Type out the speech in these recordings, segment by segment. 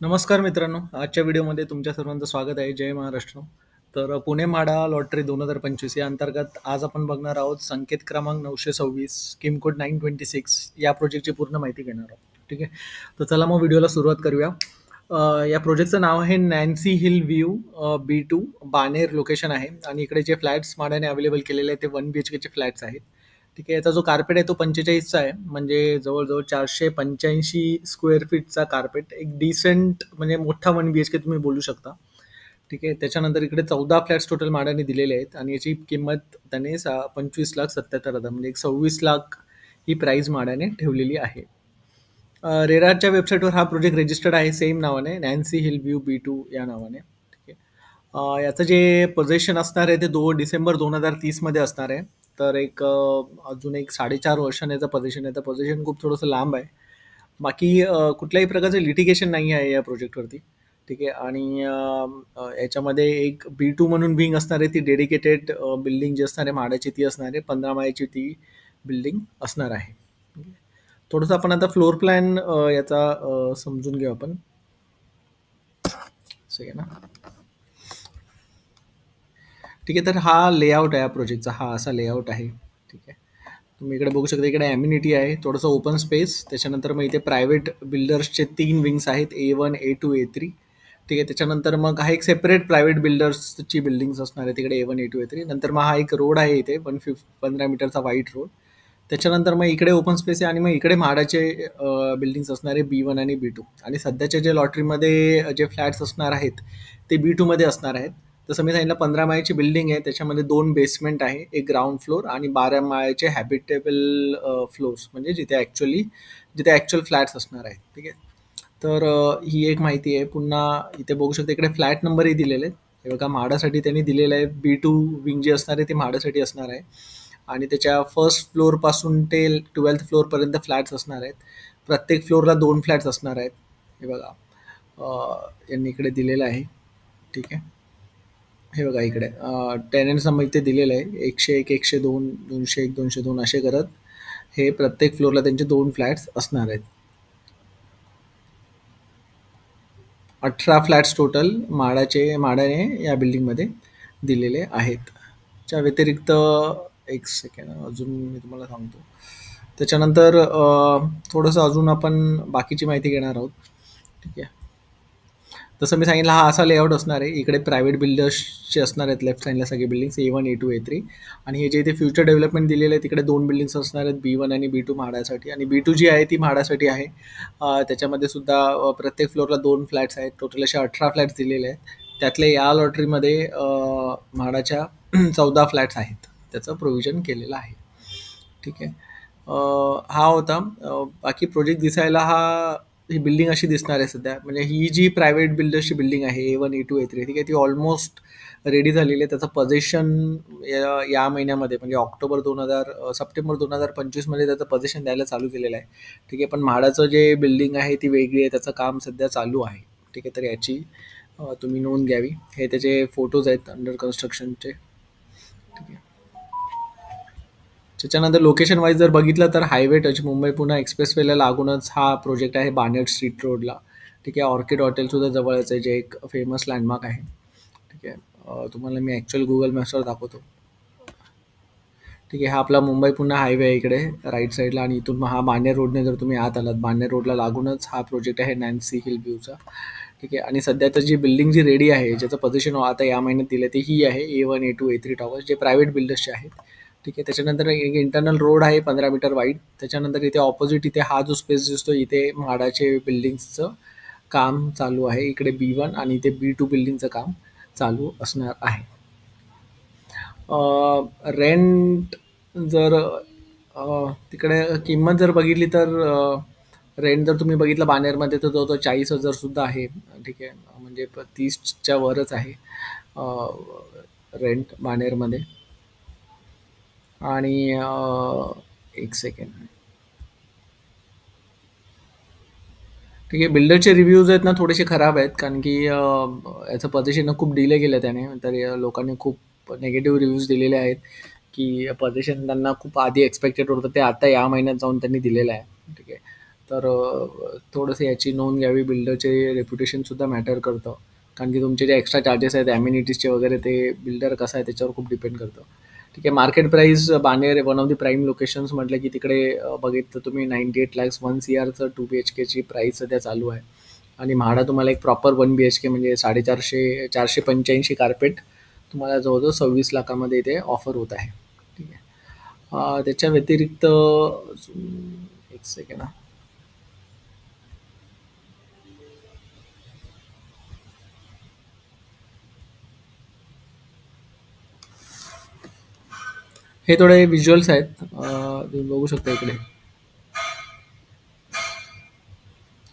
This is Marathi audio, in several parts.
नमस्कार मित्रांनो, आजच्या व्हिडिओमध्ये तुमच्या सर्वांचं स्वागत आहे. जय महाराष्ट्र. पुणे म्हाडा लॉटरी 2025 या अंतर्गत आज आपण बघणार आहोत संकेत क्रमांक 926 स्कीम कोड 926 या प्रोजेक्टची पूर्ण माहिती घेणार आहोत. ठीक आहे. तर चला मग व्हिडिओला सुरुवात करूया. या प्रोजेक्टचं नाव आहे Nancy hill view B2 Baner location आहे आणि इकडे जे फ्लॅट्स म्हाडाने अवेलेबल केलेले आहेत ते 1 BHK फ्लॅट्स आहेत. ठीक आहे. याचा जो कार्पेट आहे तो 45चा आहे, म्हणजे जवळजवळ 485 स्क्वेअर फीटचा कार्पेट, एक डिसेंट म्हणजे मोठा 1 BHK तुम्ही बोलू शकता. ठीक आहे. त्याच्यानंतर इकडे 14 फ्लॅट्स टोटल म्हाडाने दिलेले आहेत आणि याची किंमत त्याने 25,77,000 म्हणजे एक 26 लाख ही प्राइस म्हाडाने ठेवलेली आहे. रेराच्या वेबसाईटवर हा प्रोजेक्ट रजिस्टर्ड आहे सेम नावाने, नॅन्सी हिल व्ह्यू B2 या नावाने. ठीक आहे. याचं जे पोझिशन असणार आहे ते 2 डिसेंबर 2030 मध्ये असणार आहे. तर अजून एक 4.5 वर्षाने याचं पोझिशन आहे. तर पोझिशन खूप थोडंसं लांब आहे. बाकी कुठल्याही प्रकारचं लिटिगेशन नाही आहे या प्रोजेक्टवरती. ठीक आहे. आणि याच्यामध्ये एक B2 म्हणून विंग असणार आहे, ती डेडिकेटेड बिल्डिंग जी असणार आहे म्हाडाची ती असणार आहे. 15 माळ्याची ती बिल्डिंग असणार आहे. थोडंसं आपण आता फ्लोर प्लॅन याचा समजून घेऊ आपण. सही आहे ना. ठीक आहे. तर हा लेआउट आहे या प्रोजेक्टचा, हा असा लेआउट आहे. ठीक आहे. तुम्ही इकडे बघू शकता, इकडे ॲम्युनिटी आहे, थोडंसं ओपन स्पेस. त्याच्यानंतर मग इथे प्रायव्हेट बिल्डर्सचे 3 विंग्स आहेत, A1 A2 A3. ठीक आहे. त्याच्यानंतर मग हा एक सेपरेट प्रायव्हेट बिल्डर्सची बिल्डिंग्स असणार आहे तिकडे A1 A2 A3. नंतर मग हा एक रोड आहे इथे 15 मीटरचा व्हाईट रोड. त्याच्यानंतर मग इकडे ओपन स्पेस आहे आणि मग इकडे म्हाडाचे बिल्डिंग्स असणार आहे B1 आणि B2. आणि सध्याच्या जे लॉटरीमध्ये जे फ्लॅट्स असणार आहेत ते B2 मध्ये असणार आहेत. जसं मी सांगितलं, 15 माळ्याची बिल्डिंग आहे, त्याच्यामध्ये 2 बेसमेंट आहे, एक ग्राउंड फ्लोअर आणि 12 माळ्याचे हॅबिटेबल फ्लोर्स, म्हणजे जिथे ॲक्च्युअल फ्लॅट्स असणार आहेत. ठीक आहे. तर ही एक माहिती आहे. पुन्हा इथे बघू शकता, इकडे फ्लॅट नंबरही दिलेले आहेत. हे बघा, म्हाडासाठी त्यांनी दिलेलं आहे. B2 विंग जी असणार आहे ते म्हाडासाठी असणार आहे आणि त्याच्या फर्स्ट फ्लोअरपासून ते 12th फ्लोअरपर्यंत फ्लॅट्स असणार आहेत. प्रत्येक फ्लोअरला 2 फ्लॅट्स असणार आहेत. हे बघा, यांनी इकडे दिलेलं आहे. ठीक आहे. हे बघा, इकडे टेनंट्स नंबर इथे दिलेलं आहे, 101 102 201 202 असे करत हे प्रत्येक फ्लोअरला त्यांचे 2 फ्लॅट्स असणार आहेत. 18 फ्लॅट्स टोटल म्हाडाने या बिल्डिंगमध्ये दिलेले आहेत. त्या व्यतिरिक्त एक सेकंड अजून मी तुम्हाला सांगतो. त्याच्यानंतर थोडंसं अजून आपण बाकीची माहिती घेणार आहोत. ठीक आहे. जसं मी सांगितलं, हा असा लेआउट असणार आहे. इकडे प्रायव्हेट बिल्डर्सचे असणार आहेत लेफ्ट साईडला सगळे बिल्डिंग्स, A1 A2 A3. आणि हे जे इथे फ्युचर डेव्हलपमेंट दिलेले आहे तिकडे 2 बिल्डिंग्स असणार आहेत, B1 आणि B2 म्हाडासाठी. आणि B2 जी आहे ती म्हाडासाठी आहे. त्याच्यामध्ये सुद्धा प्रत्येक फ्लोअरला 2 फ्लॅट्स आहेत. टोटल असे 18 फ्लॅट्स दिलेले आहेत. त्यातले या लॉटरीमध्ये म्हाडाच्या 14 फ्लॅट्स आहेत, त्याचं प्रोव्हिजन केलेलं आहे. ठीक आहे. हा होता. बाकी प्रोजेक्ट दिसायला ही बिल्डिंग अशी दिसणार आहे सध्या. म्हणजे ही जी प्रायव्हेट बिल्डर्सची बिल्डिंग आहे A1 A2 A3, ठीक आहे, ती ऑलमोस्ट रेडी झालेली आहे. त्याचं पोझिशन या महिन्यामध्ये म्हणजे सप्टेंबर 2025 मध्ये त्याचं पोझिशन द्यायला चालू केलेलं आहे. ठीक आहे. पण म्हाडाचं जे बिल्डिंग आहे ती वेगळी आहे, त्याचं काम सध्या चालू आहे. ठीक आहे. तर याची तुम्ही नोंद घ्यावी. हे त्याचे फोटोज आहेत अंडर कन्स्ट्रक्शनचे. ठीक आहे. त्याच्यानंतर लोकेशन वाईज जर बघितलं तर हायवे टच मुंबई पुणे एक्सप्रेसवेला लागूनच हा प्रोजेक्ट आहे, बाणेर स्ट्रीट रोडला. ठीक आहे. ऑर्किड हॉटेलसुद्धा जवळच आहे, जे एक फेमस लँडमार्क आहे. ठीक आहे. तुम्हाला मी ॲक्च्युअल गुगल मॅप्सवर दाखवतो. ठीक आहे. हा आपला मुंबई पुणे हायवे आहे इकडे राईट साईडला, आणि इथून हा बाणेर रोडने जर तुम्ही आत आलात, बाणेर रोडला लागूनच हा प्रोजेक्ट आहे नॅन्सी हिल व्ह्यूचा. ठीक आहे. आणि सध्या तर जी बिल्डिंग जी रेडी आहे, ज्याचं पोझिशन आता या महिन्यात दिलं ते ही आहे A1 A2 A3 टॉवर्स, जे प्रायव्हेट बिल्डर्सचे आहेत. ठीक आहे. त्याच्यानंतर एक इंटरनल रोड आहे 15 मीटर वाईड. त्याच्यानंतर इथे ऑपोजिट इथे हा जो स्पेस दिसतो, इथे म्हाडाचे बिल्डिंग्सचं काम चालू आहे. इकडे B1 आणि इथे B2 बिल्डिंगचं काम चालू असणार आहे. रेंट जर तिकडे किंमत जर बघितली तर रेंट जर तुम्ही बघितलं बाणेरमध्ये तर तो 40,000 सुद्धा आहे. ठीक आहे. म्हणजे 30च्या वरच आहे रेंट बाणेरमध्ये. आणि एक सेकंड. ठीक आहे. बिल्डरचे रिव्ह्यूज आहेत ना थोडेसे खराब आहेत, कारण की याचं पोझिशन खूप डिले केलं त्याने. तर लोकांनी खूप निगेटिव्ह रिव्ह्यूज दिलेले आहेत की पोझिशन त्यांना खूप आधी एक्सपेक्टेड होतं, ते आता या महिन्यात जाऊन त्यांनी दिलेलं आहे. ठीक आहे. तर थोडंसं याची नोंद घ्यावी. बिल्डरचे रेप्युटेशनसुद्धा मॅटर करतं. कारण की तुमचे जे एक्स्ट्रा चार्जेस आहेत ॲम्युनिटीजचे वगैरे ते बिल्डर कसा आहे त्याच्यावर खूप डिपेंड करतं. ठीक आहे. Market price Baner one of the prime locations म्हटलं की तिकडे बघितलं तुम्ही 98 लॅक्स 1 CRचं 2 BHKची प्राईस सध्या चालू आहे. आणि म्हाडा तुम्हाला एक प्रॉपर 1 BHK म्हणजे 450 485 कार्पेट तुम्हाला जवळजवळ 26 लाखामध्ये इथे ऑफर होत आहे. ठीक आहे. त्याच्या व्यतिरिक्त एक सेकंड. हे थोडे व्हिज्युअल्स आहेत. तुम्ही बघू शकता इकडे.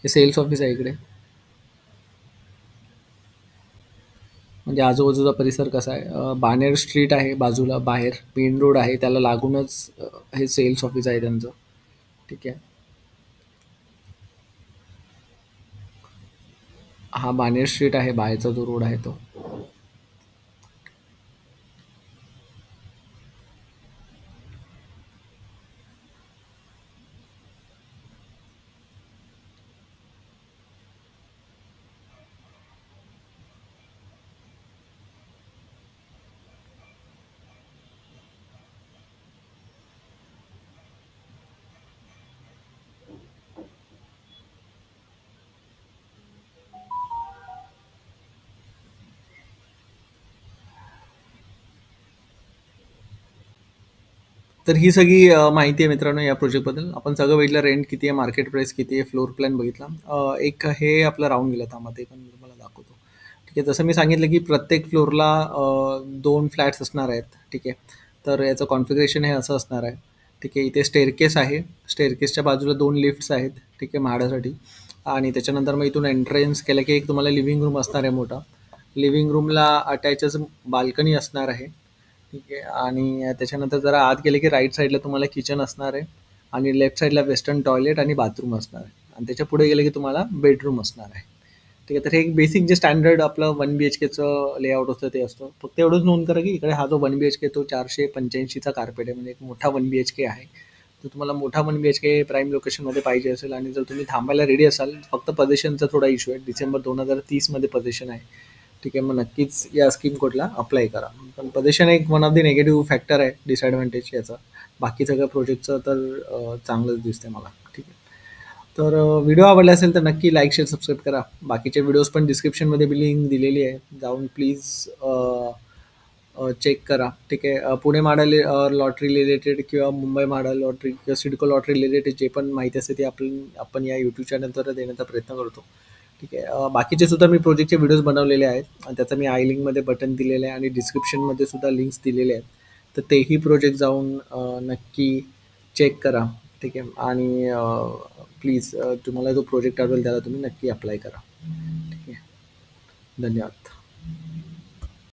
हे सेल्स ऑफिस आहे इकडे. म्हणजे आजूबाजूचा परिसर कसा आहे. बाणेर स्ट्रीट आहे बाजूला बाहेर मेन रोड आहे त्याला लागूनच हे सेल्स ऑफिस आहे त्यांचं. ठीक आहे. हा बाणेर स्ट्रीट आहे बाहेरचा जो रोड आहे तो. तर ही सगळी माहिती आहे मित्रांनो या प्रोजेक्टबद्दल. आपण सगळं बघितलं. रेंट किती आहे, मार्केट प्राइस किती आहे, फ्लोर प्लॅन बघितला. एक हे आपलं राऊंड गेलं थांबा ते पण मी तुम्हाला दाखवतो. ठीक आहे. जसं मी सांगितलं की प्रत्येक फ्लोअरला 2 फ्लॅट्स असणार आहेत. ठीक आहे. तर याचं कॉन्फिगरेशन हे असं असणार आहे. ठीक आहे. इथे स्टेअरकेस आहे. स्टेअरकेसच्या बाजूला 2 लिफ्ट्स आहेत. ठीक आहे म्हाडासाठी. आणि त्याच्यानंतर मग इथून एंट्रन्स केलं की एक तुम्हाला लिव्हिंग रूम असणार आहे मोठा. लिव्हिंग रूमला अटॅचच बाल्कनी असणार आहे. ठीक आहे. आणि त्याच्यानंतर जरा आत गेले की राईट साईडला तुम्हाला किचन असणार आहे. आणि लेफ्ट साईडला वेस्टर्न टॉयलेट आणि बाथरूम असणार आहे. आणि त्याच्या पुढे गेले की तुम्हाला बेडरूम असणार आहे. ठीक आहे. तर हे एक बेसिक जे स्टँडर्ड आपलं 1 BHKचं लेआउट असतं ते असतं. फक्त एवढंच नोंद करा की इकडे हा जो 1 BHK तो 485चा कार्पेट आहे. म्हणजे एक मोठा 1 BHK आहे. तर तुम्हाला मोठा 1 BHK प्राईम लोकेशनमध्ये पाहिजे असेल आणि जर तुम्ही थांबायला रेडी असाल, फक्त पोझिशनचा थोडा इश्यू आहे. डिसेंबर 2030मध्ये पोझिशन आहे. ठीक आहे. मग नक्कीच या स्कीम कोडला अप्लाय करा. पण पोझिशन एक one of the negative factor आहे डिसएडव्हान्टेज याचा. बाकी सगळ्या प्रोजेक्टचं तर चांगलंच दिसतंय मला. ठीक आहे. तर व्हिडिओ आवडला असेल तर नक्की लाईक शेअर सबस्क्राईब करा. बाकीचे व्हिडिओज पण डिस्क्रिप्शनमध्ये लिंक दिलेली आहे. जाऊन प्लीज चेक करा. ठीक आहे. पुणे म्हाडा लॉटरी रिलेटेड किंवा मुंबई म्हाडा लॉटरी किंवा सिडको लॉटरी रिलेटेड जे पण माहिती असते ती आपण या यूट्यूब चॅनलद्वारे देण्याचा प्रयत्न करतो. ठीक आहे. बाकीचे सुद्धा मी प्रोजेक्टचे व्हिडिओज बनवलेले आहेत आणि त्याचं मी आय लिंकमध्ये बटन दिलेलं आहे आणि डिस्क्रिप्शनमध्ये सुद्धा लिंक्स दिलेले आहेत. तर तेही प्रोजेक्ट जाऊन नक्की चेक करा. ठीक आहे. आणि प्लीज तुम्हाला जो प्रोजेक्ट आवडेल त्याला तुम्ही नक्की अप्लाय करा. ठीक आहे. धन्यवाद.